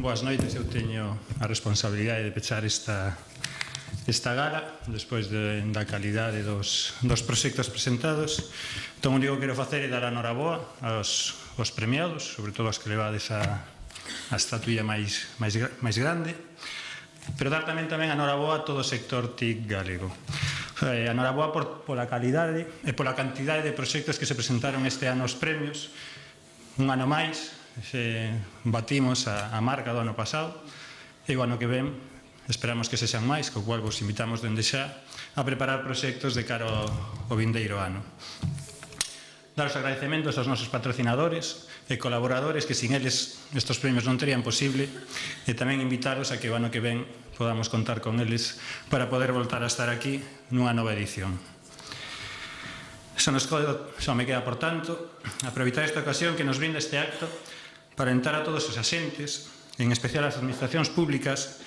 boas noites. Eu teño a responsabilidade de pechar esta gala despois da calidade dos proxectos presentados. Entón, o único que quero facer é dar a noraboa aos premiados, sobre todo aos que levades a estatuilla máis grande, pero dar tamén a noraboa a todo o sector TIC galego. A noraboa pola calidade e pola cantidade de proxectos que se presentaron este ano aos premios. Un ano máis batimos a marca do ano pasado e o ano que ven esperamos que sexan máis, co cual vos invitamos dende xa a preparar proxectos de cara ao vindeiro ano. Dar os agradecementos aos nosos patrocinadores e colaboradores que sin eles estes premios non terían posible, e tamén invitaros a que o ano que ven podamos contar con eles para poder voltar a estar aquí nunha nova edición. Só me queda, por tanto, aproveitar esta ocasión que nos brinda este acto para entrar a todos os axentes, en especial as administracións públicas,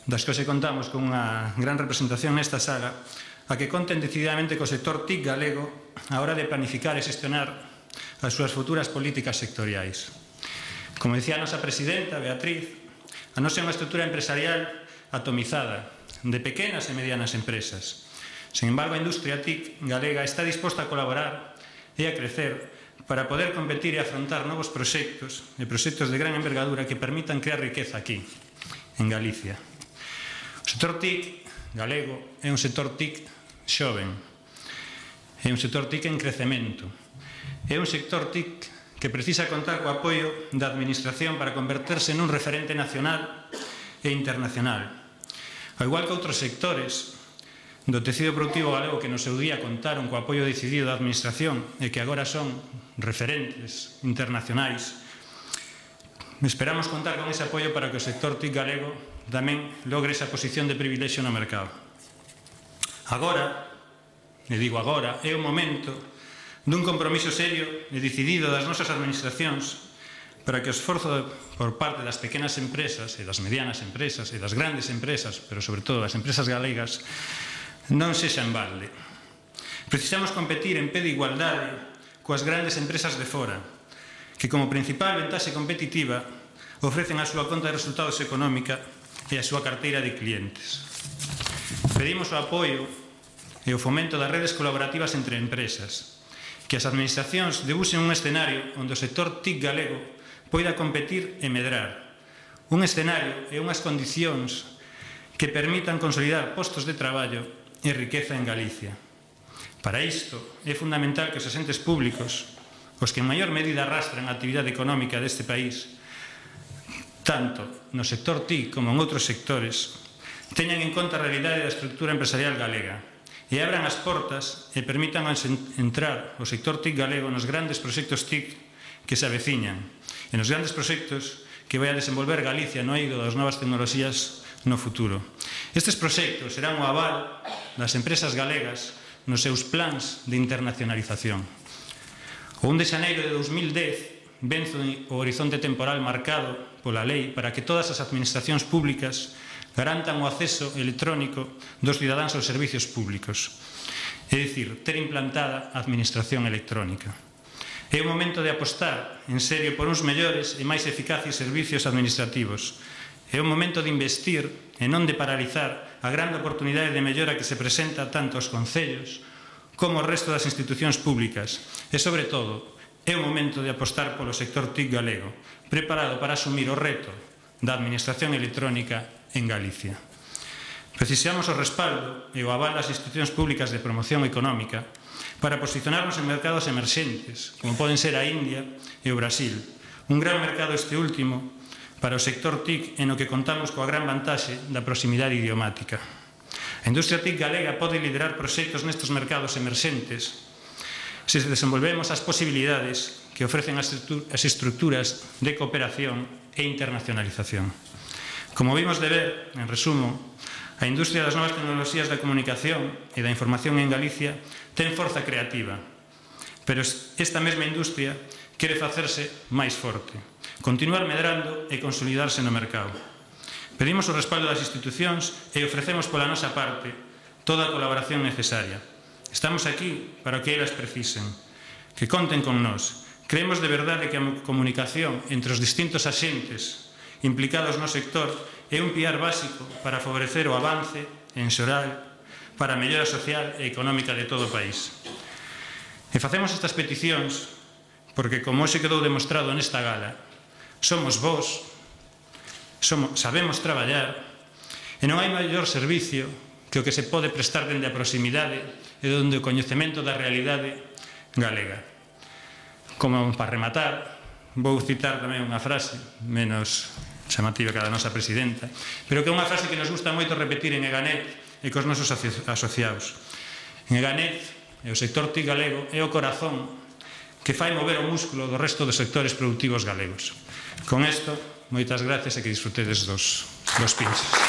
das que hoxe contamos con unha gran representación nesta sala, a que conten decididamente co sector TIC galego a hora de planificar e xestionar as súas futuras políticas sectoriais. Como dicía a nosa presidenta, Beatriz, a nosa é unha estrutura empresarial atomizada, de pequenas e medianas empresas. Sin embargo, a industria TIC galega está disposta a colaborar e a crecer para poder competir e afrontar novos proxectos e proxectos de gran envergadura que permitan crear riqueza aquí, en Galicia. O sector TIC galego é un sector TIC xoven, é un sector TIC en crecemento, é un sector TIC que precisa contar co apoio da administración para converterse nun referente nacional e internacional. Ao igual que outros sectores do tecido productivo galego que no seu día contaron co apoio decidido da administración e que agora son referentes internacionais, esperamos contar con ese apoio para que o sector TIC galego tamén logre esa posición de privilexio no mercado. Agora, e digo agora, é o momento dun compromiso serio e decidido das nosas administracións para que o esforzo por parte das pequenas empresas e das medianas empresas e das grandes empresas, pero sobre todo das empresas galegas, non sexa en balde. Precisamos competir en pé de igualdade coas grandes empresas de fora, que como principal ventaxe competitiva ofrecen a súa conta de resultados económica e a súa carteira de clientes. Pedimos o apoio e o fomento das redes colaborativas entre empresas, que as administracións debuxen un escenario onde o sector TIC galego poida competir e medrar, un escenario e unhas condicións que permitan consolidar postos de traballo e riqueza en Galicia. Para isto é fundamental que os axentes públicos, os que en maior medida arrastran a actividade económica deste país, tanto no sector TIC como en outros sectores, teñan en conta a realidade da estrutura empresarial galega e abran as portas e permitan entrar o sector TIC galego nos grandes proxectos TIC que se aveciñan e nos grandes proxectos que vai a desenvolver Galicia no eido das novas tecnoloxías no futuro. Estes proxectos serán o aval das empresas galegas nos seus plans de internacionalización. O 1 de xaneiro de 2010 venzo o horizonte temporal marcado pola lei para que todas as administracións públicas garantan o acceso electrónico dos cidadáns aos servicios públicos, é dicir, ter implantada a administración electrónica. É o momento de apostar en serio por uns mellores e máis eficaces servicios administrativos. É o momento de investir e non de paralizar a grande oportunidade de mellora que se presenta tanto aos concellos como ao resto das institucións públicas. E, sobre todo, é o momento de apostar polo sector TIC galego, preparado para asumir o reto da administración electrónica en Galicia. Precisamos o respaldo e o aval das institucións públicas de promoción económica para posicionarnos en mercados emerxentes, como poden ser a India e o Brasil, un gran mercado este último para o sector TIC en o que contamos coa gran vantaxe da proximidade idiomática. A industria TIC galega pode liderar proxectos nestes mercados emerxentes se desenvolvemos as posibilidades que ofrecen as estruturas de cooperación e internacionalización. Como vimos de ver, en resumo, a industria das novas tecnoloxías da comunicación e da información en Galicia ten forza creativa, pero esta mesma industria quere facerse máis forte, continuar medrando e consolidarse no mercado. Pedimos o respaldo das institucións e ofrecemos pola nosa parte toda a colaboración necesaria. Estamos aquí para o que elas precisen, que conten con nós. Creemos de verdade que a comunicación entre os distintos axentes implicados no sector é un piar básico para favorecer o avance, en xeral, para a mellora social e económica de todo o país. E facemos estas peticións porque, como hoxe quedou demostrado nesta gala, somos vós, sabemos traballar e non hai maior servicio que o que se pode prestar dende a proximidade e donde o coñecemento da realidade galega. Como para rematar, vou citar tamén unha frase menos chamativa que a da nosa presidenta, pero que é unha frase que nos gusta moito repetir en Eganet e cos nosos asociados. En Eganet, o sector TIC galego é o corazón que fai mover o músculo do resto dos sectores productivos galegos. Con isto, moitas gracias e que disfrutedes dos pinchos.